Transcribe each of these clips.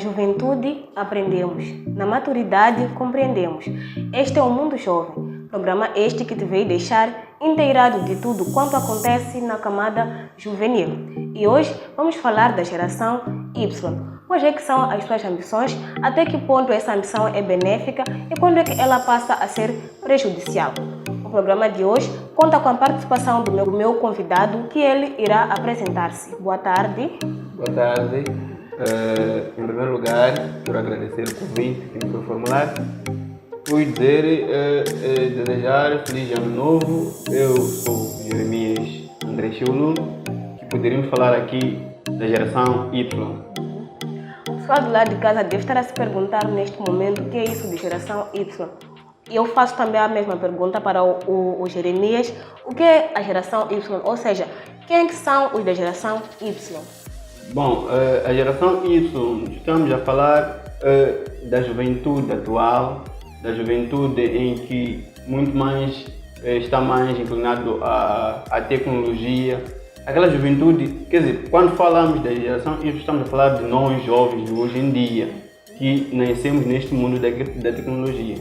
juventude, aprendemos. Na maturidade, compreendemos. Este é o Mundo Jovem, programa este que te veio deixar inteirado de tudo quanto acontece na camada juvenil. E hoje vamos falar da geração Y. Quais é que são as suas ambições, até que ponto essa ambição é benéfica e quando é que ela passa a ser prejudicial. O programa de hoje conta com a participação do meu convidado, que ele irá apresentar-se. Boa tarde. Boa tarde. Em primeiro lugar, quero agradecer o convite que me foi formulado. Fui desejar feliz ano novo. Eu sou Jeremias André Chiulu, que poderíamos falar aqui da geração Y. O pessoal do lado de casa deve estar a se perguntar neste momento o que é isso de geração Y. E eu faço também a mesma pergunta para o Jeremias. O que é a geração Y? Ou seja, quem é que são os da geração Y? Bom, a geração Y, estamos a falar da juventude atual, da juventude em que muito mais está mais inclinado à tecnologia. Aquela juventude, quer dizer, quando falamos da geração Y, estamos a falar de nós jovens de hoje em dia, que nascemos neste mundo da tecnologia.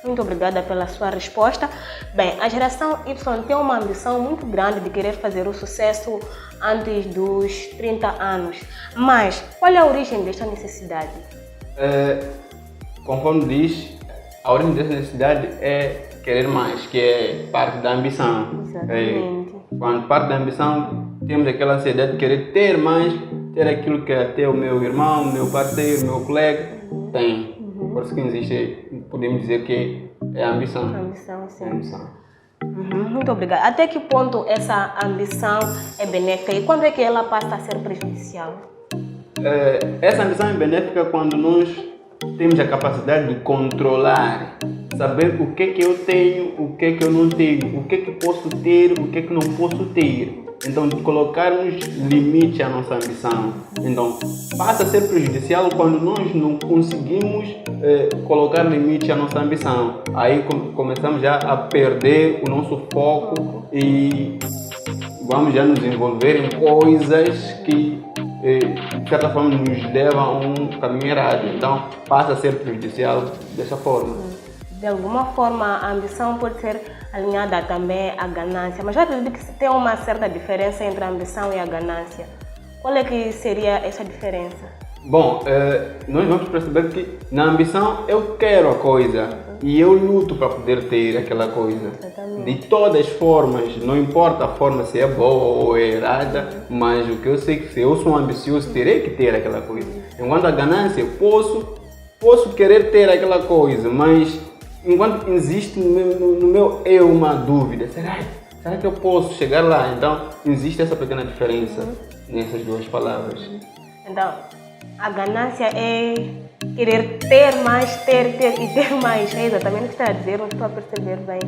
Muito obrigada pela sua resposta. Bem, a geração Y tem uma ambição muito grande de querer fazer o sucesso antes dos 30 anos. Mas qual é a origem desta necessidade? Conforme diz, a origem dessa necessidade é querer mais, que é parte da ambição. Exatamente. Quando parte da ambição, temos aquela ansiedade de querer ter mais, ter aquilo que até o meu irmão, meu parceiro, meu colega tem. Por isso que existe, podemos dizer que é a ambição. A ambição, sim. É a ambição. Muito obrigada. Até que ponto essa ambição é benéfica e quando é que ela passa a ser prejudicial? Essa ambição é benéfica quando nós temos a capacidade de controlar, saber o que é que eu tenho, o que é que eu não tenho, o que é que posso ter, o que é que não posso ter. Então, de colocarmos limite à nossa ambição. Então, passa a ser prejudicial quando nós não conseguimos colocar limite à nossa ambição. Aí começamos já a perder o nosso foco e vamos já nos envolver em coisas que, de certa forma, nos levam a um caminho errado. Então, passa a ser prejudicial dessa forma. De alguma forma, a ambição pode ser alinhada também à ganância, mas eu acredito que tem uma certa diferença entre a ambição e a ganância. Qual é que seria essa diferença? Bom, nós vamos perceber que na ambição eu quero a coisa e eu luto para poder ter aquela coisa. Exatamente. De todas as formas, não importa a forma se é boa ou é errada, mas o que eu sei é que se eu sou ambicioso, terei que ter aquela coisa. Enquanto a ganância, eu posso querer ter aquela coisa, mas enquanto existe no meu eu uma dúvida, será que eu posso chegar lá? Então, existe essa pequena diferença nessas duas palavras. Então, a ganância é querer ter mais, ter e ter mais. É exatamente o que está a dizer, não estou a perceber bem.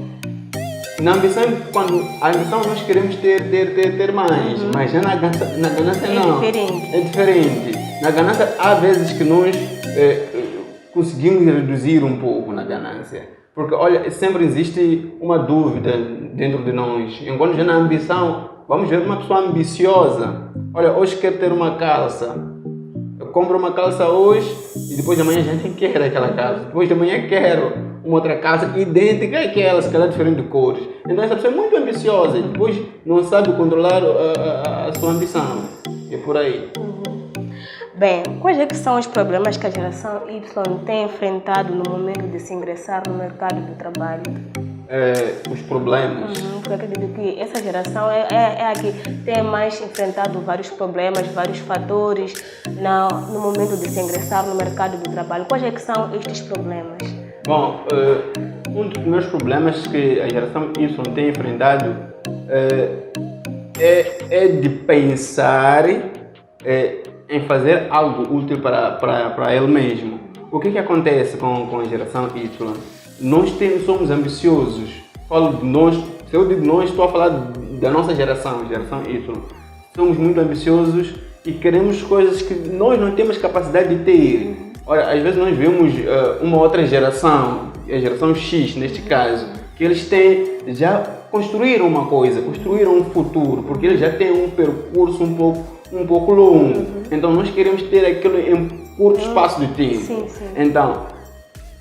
Na ambição, quando a ambição nós queremos ter mais, mas já na ganância não. É diferente. Na ganância, há vezes que nós conseguimos reduzir um pouco na ganância. Porque, olha, sempre existe uma dúvida dentro de nós. Enquanto já na ambição, vamos ver uma pessoa ambiciosa. Olha, hoje quero ter uma calça. Eu compro uma calça hoje e depois de amanhã já nem quero aquela calça. Depois de amanhã quero uma outra calça idêntica àquela, se calhar diferente de cores. Então essa pessoa é muito ambiciosa e depois não sabe controlar a sua ambição. E é por aí. Bem, quais é que são os problemas que a geração Y tem enfrentado no momento de se ingressar no mercado do trabalho? Os problemas. Porque eu acredito que essa geração é a que tem mais enfrentado vários problemas, vários fatores no momento de se ingressar no mercado do trabalho. Quais é que são estes problemas? Bom, um dos primeiros problemas que a geração Y tem enfrentado é de pensar em fazer algo útil para ele mesmo. O que acontece com a geração Y? Nós somos ambiciosos. Falo de nós, se eu digo nós, estou a falar da nossa geração Y. Somos muito ambiciosos e queremos coisas que nós não temos capacidade de ter. Olha, às vezes nós vemos uma outra geração, a geração X neste caso, que eles já construíram uma coisa, construíram um futuro, porque eles já têm um percurso um pouco longo. Então nós queremos ter aquilo em curto espaço de tempo. Sim, sim. Então,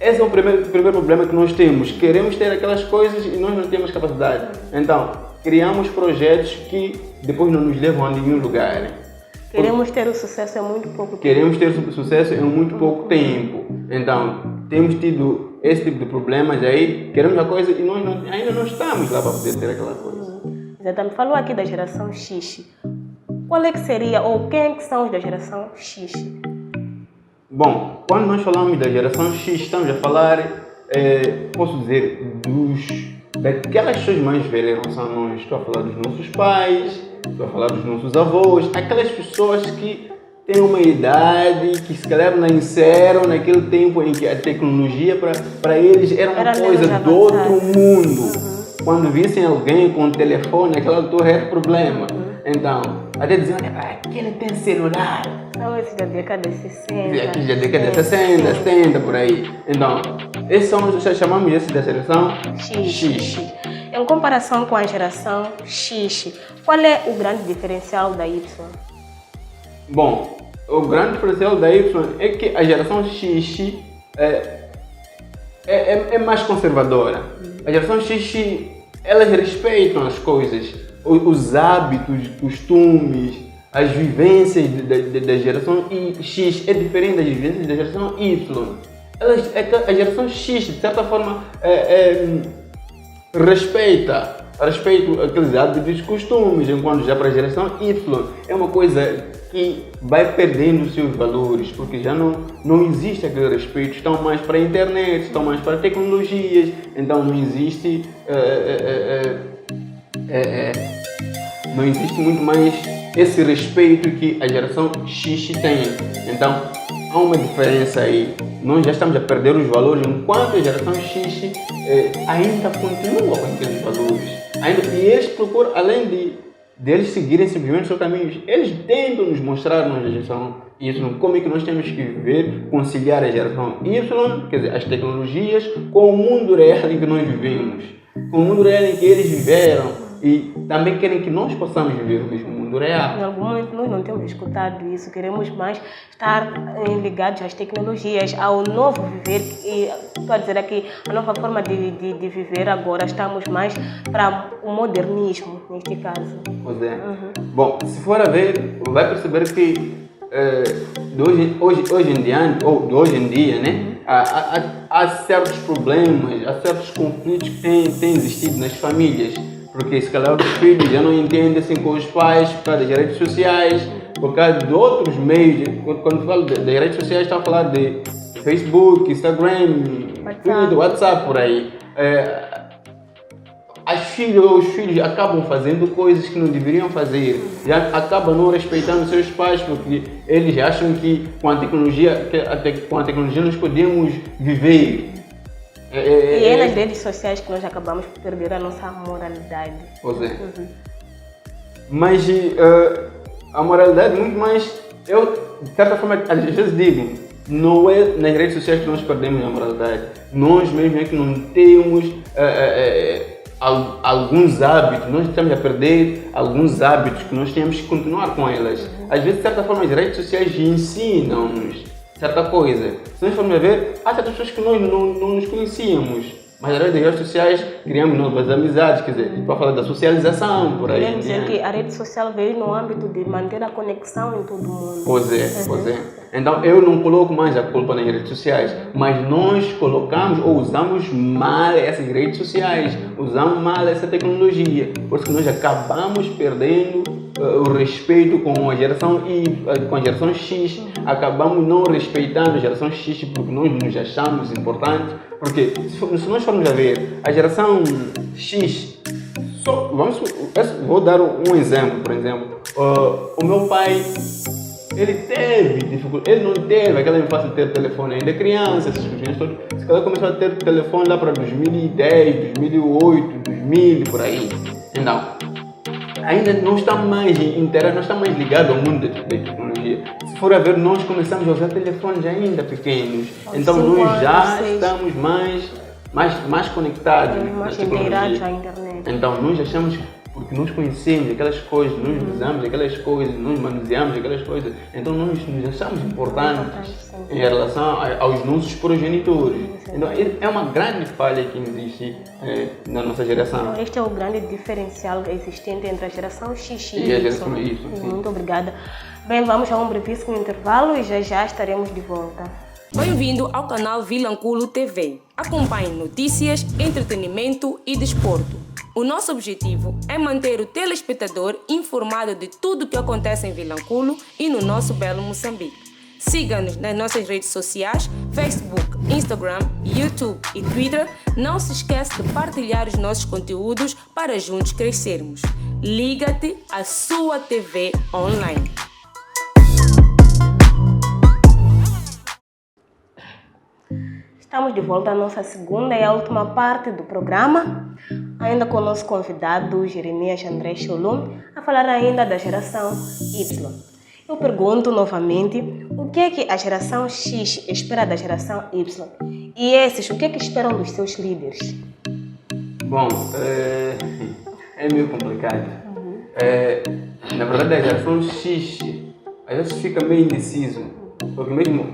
esse é o primeiro problema que nós temos. Queremos ter aquelas coisas e nós não temos capacidade. Então, criamos projetos que depois não nos levam a nenhum lugar. Queremos ter o sucesso em muito pouco tempo. Queremos ter sucesso em muito pouco tempo. Então, temos tido esse tipo de problemas aí, queremos a coisa e nós ainda não estamos lá para poder ter aquela coisa. Exatamente. Falou aqui da geração X. Qual é que seria, ou quem é que são os da geração X? Bom, quando nós falamos da geração X, estamos a falar, posso dizer, daquelas pessoas mais velhas em relação a nós. Estou a falar dos nossos pais, estou a falar dos nossos avós, aquelas pessoas que têm uma idade, que se calhar nasceram naquele tempo em que a tecnologia para eles era uma coisa do outro mundo. Quando vissem alguém com um telefone, naquela altura era problema. Então, até diziam, aquele tem celular. Não, esse da década de 60. Aqui da década de 60, 70, por aí. Então, esses são, chamamos esse da geração X. Em comparação com a geração X, qual é o grande diferencial da Y? Bom, o grande diferencial da Y é que a geração X é mais conservadora. A geração X, elas respeitam as coisas, os hábitos, costumes, as vivências da geração X é diferente das vivências da geração Y. A geração X, de certa forma, respeita aqueles hábitos e costumes, enquanto já para a geração Y é uma coisa que vai perdendo os seus valores, porque já não existe aquele respeito, estão mais para a internet, estão mais para tecnologias, então não existe muito mais esse respeito que a geração X tem. Então há uma diferença aí, nós já estamos a perder os valores, enquanto a geração X ainda continua com aqueles valores. E eles procuram, além de eles seguirem simplesmente os seus caminhos, eles tentam nos mostrar na geração Y como é que nós temos que viver, conciliar a geração Y, quer dizer, as tecnologias, com o mundo real em que nós vivemos, com o mundo real em que eles viveram, e também querem que nós possamos viver o mesmo mundo real. Em algum momento nós não temos escutado isso, queremos mais estar ligados às tecnologias, ao novo viver, e estou a dizer aqui, a nova forma de viver agora, estamos mais para o modernismo, neste caso. Pois é. Bom, se for a ver, vai perceber que de hoje em dia, né, há certos problemas, há certos conflitos que têm existido nas famílias. Porque se calhar os filhos já não entendem assim com os pais por causa das redes sociais, por causa de outros meios. Quando falo das redes sociais, estou a falar de Facebook, Instagram, Twitter, WhatsApp, por aí. Os filhos acabam fazendo coisas que não deveriam fazer, já acabam não respeitando seus pais, porque eles acham que com a tecnologia nós podemos viver. E é nas redes sociais que nós acabamos por perder a nossa moralidade. Pois é. Mas a moralidade muito mais, eu de certa forma às vezes digo, não é nas redes sociais que nós perdemos a moralidade. Nós mesmo é que não temos alguns hábitos, nós estamos a perder alguns hábitos que nós temos que continuar com elas. Às vezes de certa forma as redes sociais ensinam-nos certa coisa. Se nós formos a ver, há certas pessoas que nós não nos conhecíamos, mas através das redes sociais criamos novas amizades, quer dizer, para falar da socialização, por aí. Quer dizer que a rede social veio no âmbito de manter a conexão em todo mundo. Pois é. Então eu não coloco mais a culpa nas redes sociais, mas nós colocamos ou usamos mal essas redes sociais, usamos mal essa tecnologia, por isso que nós acabamos perdendo o respeito com a geração X, acabamos não respeitando a geração X porque nós nos achamos importantes, porque se nós formos a ver a geração X, vou dar um exemplo, por exemplo, o meu pai, ele teve dificuldade, ele não teve aquela infância de ter telefone ainda criança, essas coisas todas, se calhar começou a ter telefone lá para 2010, 2008, 2000, por aí, então ainda não está mais inteirado, não está mais ligado ao mundo da tecnologia. Se for a ver, nós começamos a usar telefones ainda pequenos, então nós já estamos mais conectados, mais inteirados à internet. Então nós achamos porque nós conhecemos aquelas coisas, nós usamos aquelas coisas, nós manuseamos aquelas coisas, então nós nos achamos importantes em relação aos nossos progenitores. Então é uma grande falha que existe na nossa geração. Então, este é o grande diferencial existente entre a geração X e a geração Y. Muito obrigada. Bem, vamos a um brevíssimo intervalo e já estaremos de volta. Bem-vindo ao canal Vilanculo TV. Acompanhe notícias, entretenimento e desporto. O nosso objetivo é manter o telespectador informado de tudo o que acontece em Vilanculo e no nosso belo Moçambique. Siga-nos nas nossas redes sociais, Facebook, Instagram, YouTube e Twitter. Não se esqueça de partilhar os nossos conteúdos para juntos crescermos. Liga-te à sua TV online. Estamos de volta à nossa segunda e a última parte do programa, ainda com o nosso convidado Jeremias André Cholum, a falar ainda da geração Y. Eu pergunto novamente, o que é que a geração X espera da geração Y? E esses, o que é que esperam dos seus líderes? Bom, é meio complicado. Na verdade, a geração X às vezes fica meio indeciso. Porque mesmo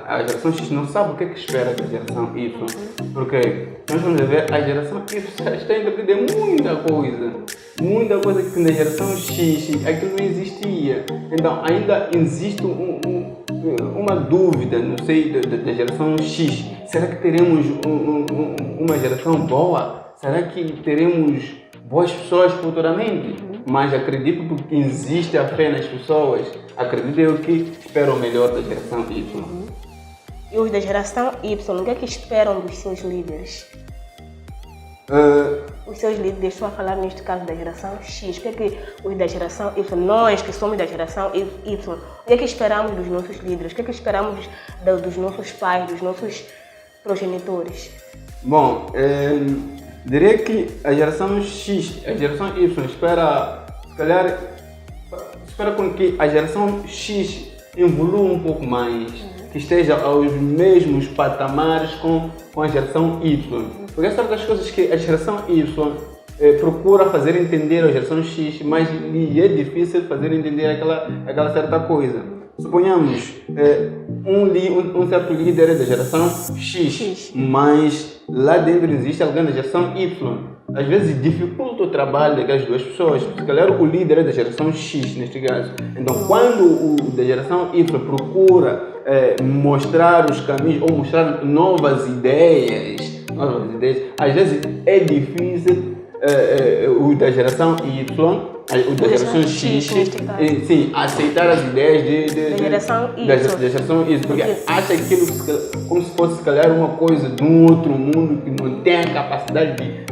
a geração X não sabe o que é que espera da geração Y. Porque nós vamos ver, a geração Y está entretida em muita coisa que na geração X aquilo não existia. Então ainda existe uma dúvida, não sei, da geração X. Será que teremos uma geração boa? Será que teremos boas pessoas futuramente? Mas acredito que existe a fé nas pessoas. Acredito eu que esperam o melhor da geração Y. E os da geração Y, o que é que esperam dos seus líderes? Os seus líderes, estou a falar neste caso da geração X. O que é que os da geração Y, nós que somos da geração Y, o que é que esperamos dos nossos líderes? O que é que esperamos dos nossos pais, dos nossos progenitores? Bom, diria que a geração X, a geração Y espera, se calhar, espera com que a geração X evolua um pouco mais, que esteja aos mesmos patamares com a geração Y. Porque essa é uma das coisas que a geração Y procura fazer entender a geração X, mas lhe é difícil fazer entender aquela certa coisa. Suponhamos um certo líder é da geração X, mas lá dentro existe alguém da geração Y. Às vezes dificulta o trabalho daquelas duas pessoas. Se calhar o líder é da geração X neste caso. Então quando o da geração Y procura mostrar os caminhos ou mostrar novas ideias, às vezes é difícil o da geração Y, o da geração X, sim, aceitar as ideias da geração Y, porque acha aquilo como se fosse, se calhar, uma coisa de um outro mundo que não tem a capacidade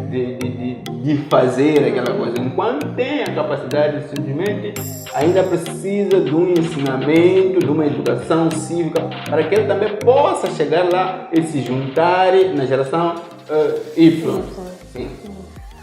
de fazer aquela coisa. Enquanto tem a capacidade, simplesmente ainda precisa de um ensinamento, de uma educação cívica, para que ele também possa chegar lá e se juntar na geração Y. Sim.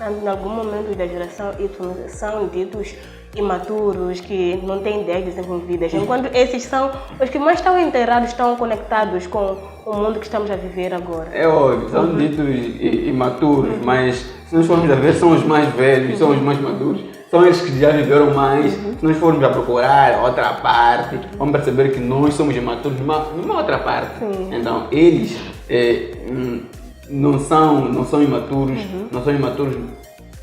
Em algum momento da geração Y são ditos imaturos, que não têm ideias desenvolvidas, enquanto esses são os que mais estão inteirados, estão conectados com o mundo que estamos a viver agora. É óbvio, são ditos imaturos, mas se nós formos a ver, são os mais velhos, são os mais maduros, são eles que já viveram mais. Se nós formos a procurar outra parte, vamos perceber que nós somos imaturos numa outra parte. Então eles não são imaturos, não são imaturos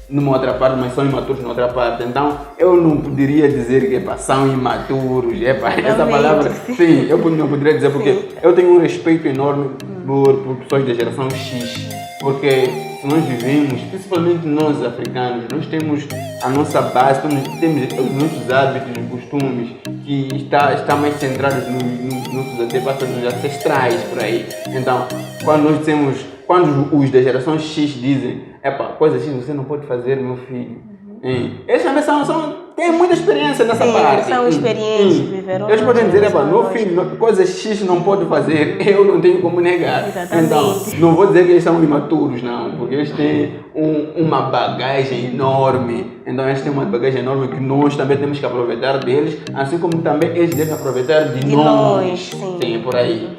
numa outra parte, mas são imaturos na outra parte. Então eu não poderia dizer que são imaturos, essa palavra, sim, eu não poderia dizer, porque eu tenho um respeito enorme por pessoas da geração X, porque se nós vivemos, principalmente nós africanos, nós temos a nossa base, temos os nossos hábitos e costumes que está mais centrados nos nossos antepassados, nos ancestrais por aí. Então quando os da geração X dizem, coisa X você não pode fazer, meu filho. Eles também têm muita experiência nessa parte. São experientes, viveram. Eles podem dizer, meu filho, coisa X não pode fazer, eu não tenho como negar. Exatamente. Então, não vou dizer que eles são imaturos, não, porque eles têm uma bagagem enorme. Então, eles têm uma bagagem enorme que nós também temos que aproveitar deles, assim como também eles devem aproveitar de nós. Sim, por aí.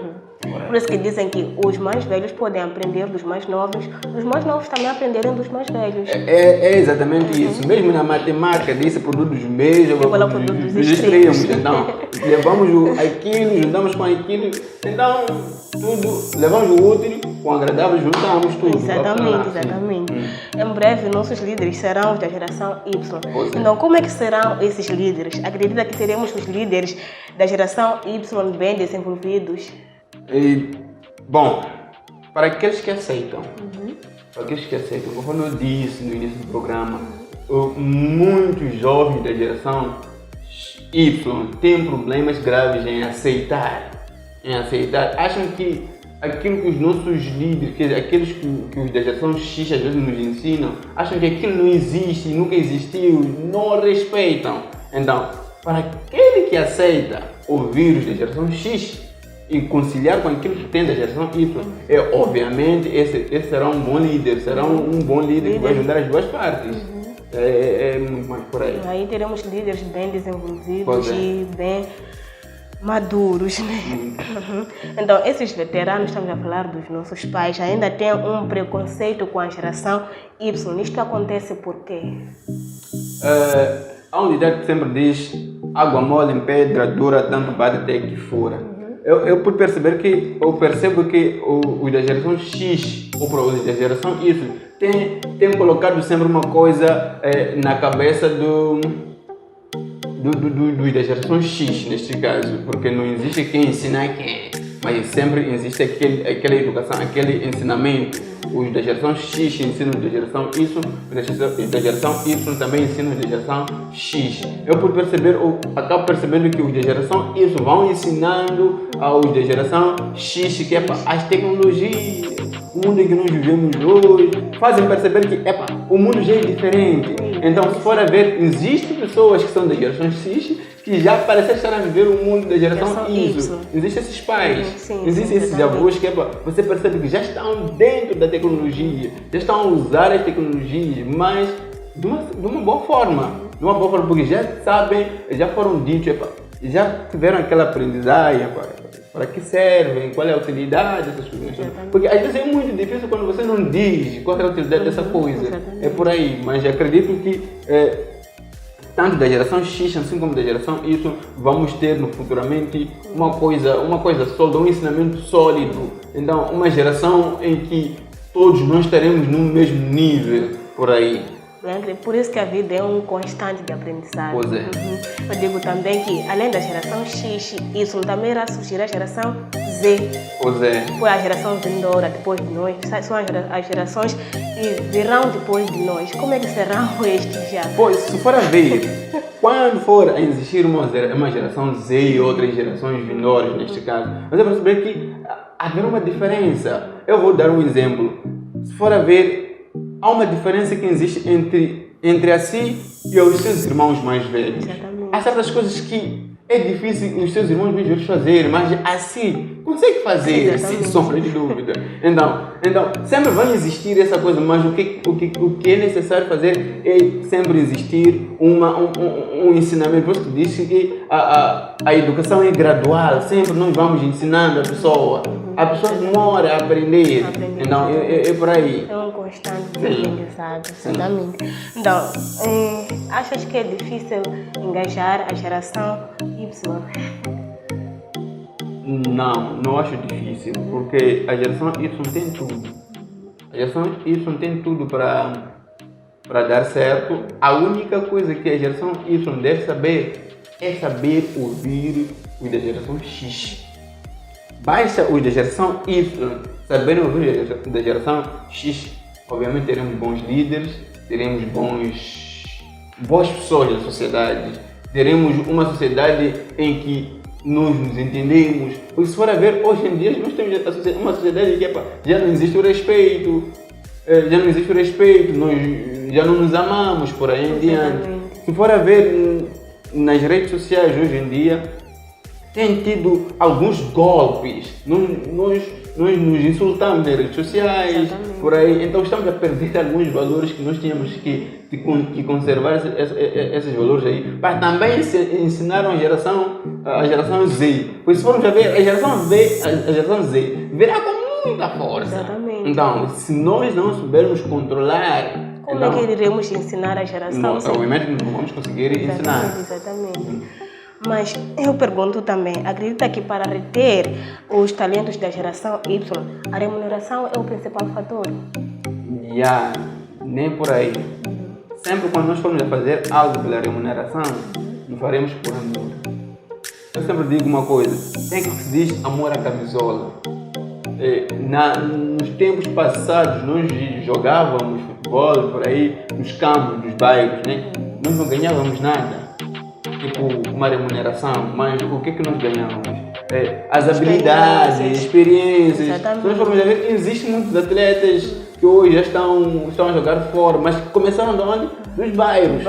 Por isso que dizem que os mais velhos podem aprender dos mais novos, os mais novos também aprenderem dos mais velhos. É exatamente isso. Mesmo na matemática, disse produtos mesmos, produtos extremos. Então, levamos aquilo, juntamos com aquilo, então tudo, levamos o útil com o agradável, juntamos tudo. Exatamente. Em breve, nossos líderes serão os da geração Y. Então, como é que serão esses líderes? Acredita que teremos os líderes da geração Y bem desenvolvidos? Bom, para aqueles que aceitam, conforme eu disse no início do programa, muitos jovens da geração Y têm problemas graves em aceitar. Acham que aquilo que os nossos líderes, aqueles que os da geração X às vezes nos ensinam, acham que aquilo não existe, nunca existiu, não respeitam. Então, para aquele que aceita ouvir os da geração X e conciliar com aquilo que tem da geração Y, obviamente esse será um bom líder, que vai juntar as duas partes. É muito mais por aí. Aí teremos líderes bem desenvolvidos e bem maduros, né? Então, esses veteranos, estamos a falar dos nossos pais, ainda têm um preconceito com a geração Y. Isto acontece por quê? Há um ditado que sempre diz: água mole em pedra dura, tanto bate até que fura. Eu percebo que os da geração X ou os da geração Y têm colocado sempre uma coisa na cabeça dos da geração X, neste caso, porque não existe quem ensina quem, mas sempre existe aquela educação, aquele ensinamento. Os da geração X ensinam os da geração Y, os da geração Y também ensinam os da geração X. Eu acabo percebendo que os da geração Y vão ensinando aos da geração X que as tecnologias, o mundo em que nós vivemos hoje, fazem perceber que o mundo já é diferente. Então, se for a ver, existem pessoas que são da geração X que já parecem estar a viver o mundo da geração Y. Existem esses pais, existem esses avós que você percebe que já estão dentro da tecnologia, já estão a usar as tecnologias, mas de uma boa forma. Porque já sabem, já foram ditos, já tiveram aquela aprendizagem, para que servem, qual é a utilidade dessas coisas. Porque às vezes é muito difícil quando você não diz qual é a utilidade dessa coisa. É por aí, mas acredito que tanto da geração X assim como da geração Y vamos ter futuramente uma coisa sólida, um ensinamento sólido. Então, uma geração em que todos nós estaremos no mesmo nível por aí. Por isso que a vida é um constante de aprendizagem. Pois é. Eu digo também que, além da geração X e Y, também irá surgir a geração Z. Pois é. Foi a geração vindoura depois de nós. São as gerações que virão depois de nós. Como é que serão estes já? Pois, se for a ver, quando for a existir uma geração Z e outras gerações vindouras, neste caso, você vai perceber que haverá uma diferença. Eu vou dar um exemplo. Se for a ver, há uma diferença que existe entre a si e os seus irmãos mais velhos. Exatamente. Há certas coisas que é difícil os seus irmãos mais velhos fazerem, mas assim consegue fazer, sem sombra de dúvida. Então, sempre vai existir essa coisa, mas o que é necessário fazer é sempre existir um ensinamento. Por isso que diz que a educação é gradual, sempre nós vamos ensinando a pessoa demora a aprender. Então, é por aí. É um constante aprendizado, exatamente. Então, achas que é difícil engajar a geração Y? Não acho difícil, porque a geração Y tem tudo. A geração Y tem tudo para dar certo. A única coisa que a geração Y deve saber é saber ouvir os da geração X. Basta os da geração Y saberem ouvir os da geração X. Obviamente teremos bons líderes, teremos boas pessoas na sociedade, teremos uma sociedade em que nós nos entendemos. Porque se for a ver, hoje em dia nós temos uma sociedade em que já não existe o respeito, nós já não nos amamos por aí em diante. Se for a ver nas redes sociais hoje em dia, tem tido alguns golpes. Nós nós nos insultamos nas redes sociais, Exatamente. por aí. Então estamos a perder alguns valores que nós tínhamos que conservar esses valores aí, para também ensinar a geração Z. Pois se formos a ver, a geração Z virá com muita força. Exatamente. Então, se nós não soubermos controlar, Como é que iremos ensinar a geração? obviamente não vamos conseguir ensinar. Exatamente. Mas eu pergunto também, acredita que para reter os talentos da geração Y, a remuneração é o principal fator? Nem por aí. Sempre quando nós formos a fazer algo pela remuneração, não faremos por amor. Eu sempre digo uma coisa, tem que se diz amor à camisola. Nos tempos passados, nós jogávamos futebol por aí, nos campos, nos bairros, né? Nós não ganhávamos nada, tipo uma remuneração, mas o que nós ganhávamos? As habilidades, experiências. Exatamente. Se nós formos a ver, existem muitos atletas que hoje já estão a jogar fora, mas começaram de onde? Dos bairros.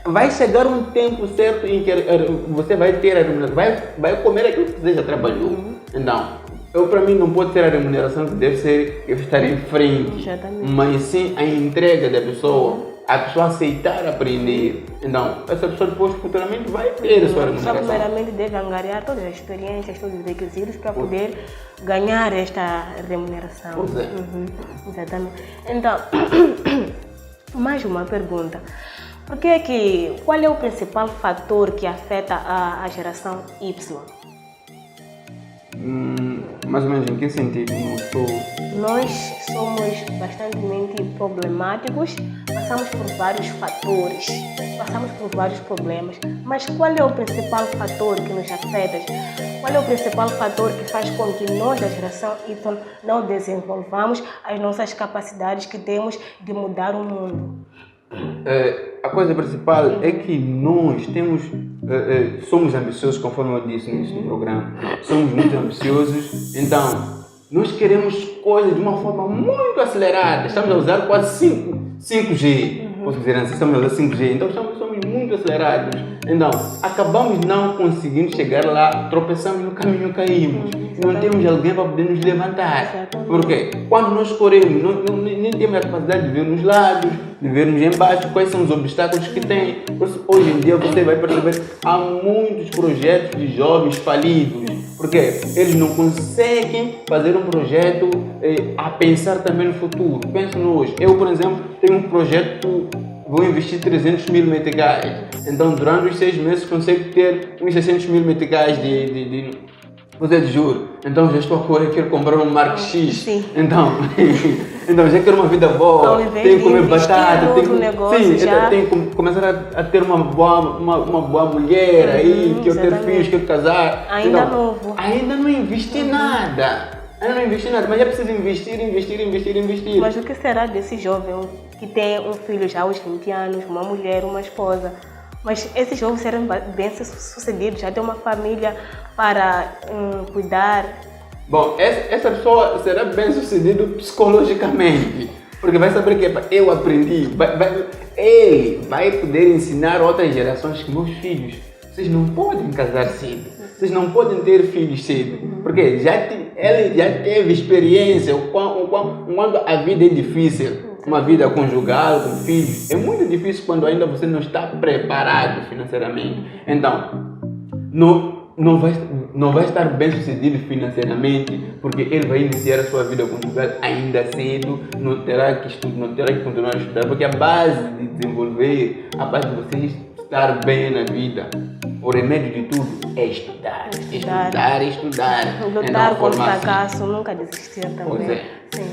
Vai chegar um tempo certo em que você vai ter a remuneração, vai comer aquilo que você já trabalhou. Então, para mim não pode ser a remuneração que deve ser eu estar em frente, mas sim a entrega da pessoa, a pessoa aceitar aprender. Então, essa pessoa depois futuramente vai ter a sua remuneração. Só primeiramente deve angariar todas as experiências, todos os requisitos para poder ganhar esta remuneração. Pois é. Exatamente. Então, mais uma pergunta. Qual é o principal fator que afeta a geração Y? Mais ou menos em que sentido? Nós somos bastante problemáticos, passamos por vários fatores, passamos por vários problemas, mas qual é o principal fator que nos afeta? Qual é o principal fator que faz com que nós da geração Y não desenvolvamos as nossas capacidades que temos de mudar o mundo? A coisa principal é que nós somos ambiciosos, conforme eu disse no início do programa. Somos muito ambiciosos, então nós queremos coisas de uma forma muito acelerada. Estamos a usar quase 5G, posso dizer assim, estamos a usar 5G, então somos muito acelerados. Então, acabamos não conseguindo chegar lá, tropeçamos no caminho, caímos. Não temos alguém para poder nos levantar. Por quê? Quando nós corremos, nem temos a capacidade de ver nos lados, de vermos embaixo quais são os obstáculos que tem. Hoje em dia você vai perceber que há muitos projetos de jovens falidos. Porque eles não conseguem fazer um projeto a pensar também no futuro. Penso hoje. Eu, por exemplo, tenho um projeto, vou investir 300 mil meticais. Então, durante os 6 meses, consigo ter uns 600 mil meticais de juros. Então, já estou a correr, quero comprar um Mark X. Sim. Então, já quero uma vida boa, tenho que comer batata, tenho que começar a ter uma boa mulher aí, que eu ter filhos, que eu casar. Ainda novo. Ainda não investi nada. Mas é preciso investir. Mas o que será desse jovem que tem um filho já aos 20 anos, uma mulher, uma esposa? Mas esses jovens serão bem sucedidos, já tem uma família para cuidar. Bom, essa pessoa será bem sucedida psicologicamente, porque vai saber que eu aprendi, ele vai poder ensinar outras gerações que meus filhos, vocês não podem casar cedo, vocês não podem ter filhos cedo, porque ele já teve experiência, quando a vida é difícil. Uma vida conjugal, com filhos, é muito difícil quando ainda você não está preparado financeiramente. Então, não vai estar bem sucedido financeiramente, porque ele vai iniciar a sua vida conjugal ainda cedo, não terá que continuar a estudar, porque a base de desenvolver, a base de você estar bem na vida, o remédio de tudo é estudar. Lutar contra o fracasso, nunca desistir também. Pois é. Sim.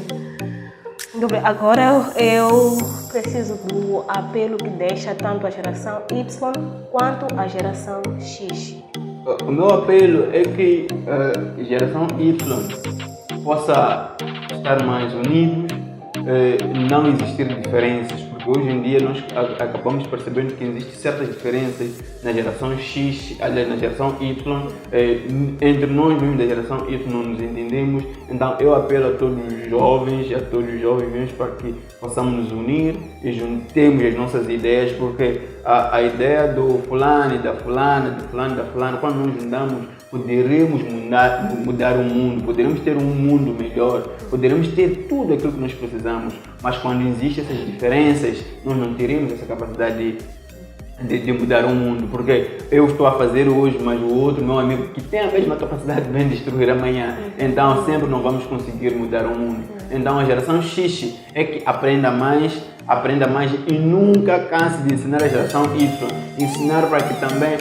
Agora eu preciso do apelo que deixa tanto a geração Y quanto a geração X. O meu apelo é que a geração Y possa estar mais unidos, não existir diferenças, porque hoje em dia nós acabamos percebendo que existem certas diferenças na geração X, aliás, na geração Y, entre nós mesmos da geração Y não nos entendemos. Então eu apelo a todos os jovens mesmo para que possamos nos unir e juntemos as nossas ideias, porque a ideia do fulano e da fulana, quando nós juntamos, poderemos mudar o mundo, poderemos ter um mundo melhor, poderemos ter tudo aquilo que nós precisamos, mas quando existem essas diferenças, nós não teremos essa capacidade de mudar o mundo, porque eu estou a fazer hoje, mas o outro, meu amigo, que tem a mesma capacidade, vem destruir amanhã. Então sempre não vamos conseguir mudar o mundo. Então a geração X é que aprenda mais e nunca canse de ensinar a geração Y. Ensinar para que também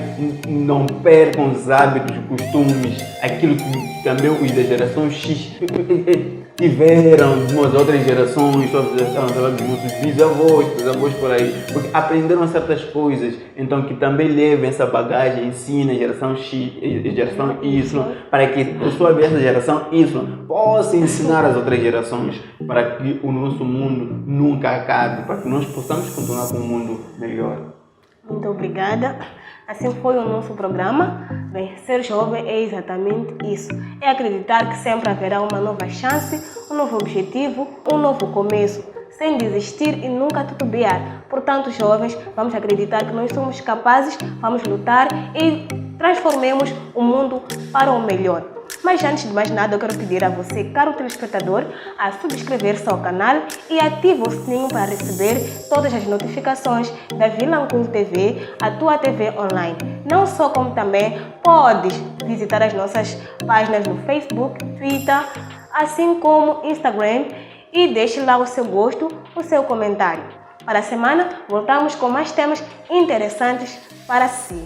não percam os hábitos, costumes, aquilo que também os da geração X tiveram de umas outras gerações, dos nossos bisavós por aí, porque aprenderam certas coisas, então que também levem essa bagagem, ensina a geração X, a geração Y, para que por sua vez a geração Y possa ensinar as outras gerações, para que o nosso mundo nunca acabe, para que nós possamos continuar com um mundo melhor. Muito obrigada. Assim foi o nosso programa. Bem, ser jovem é exatamente isso. É acreditar que sempre haverá uma nova chance, um novo objetivo, um novo começo, sem desistir e nunca titubear. Portanto, jovens, vamos acreditar que nós somos capazes, vamos lutar e transformemos o mundo para o melhor. Mas antes de mais nada, eu quero pedir a você, caro telespectador, a subscrever-se ao canal e ative o sininho para receber todas as notificações da Vilanculo TV, a tua TV online. Não só, como também podes visitar as nossas páginas no Facebook, Twitter, assim como Instagram, e deixe lá o seu gosto, o seu comentário. Para a semana, voltamos com mais temas interessantes para si.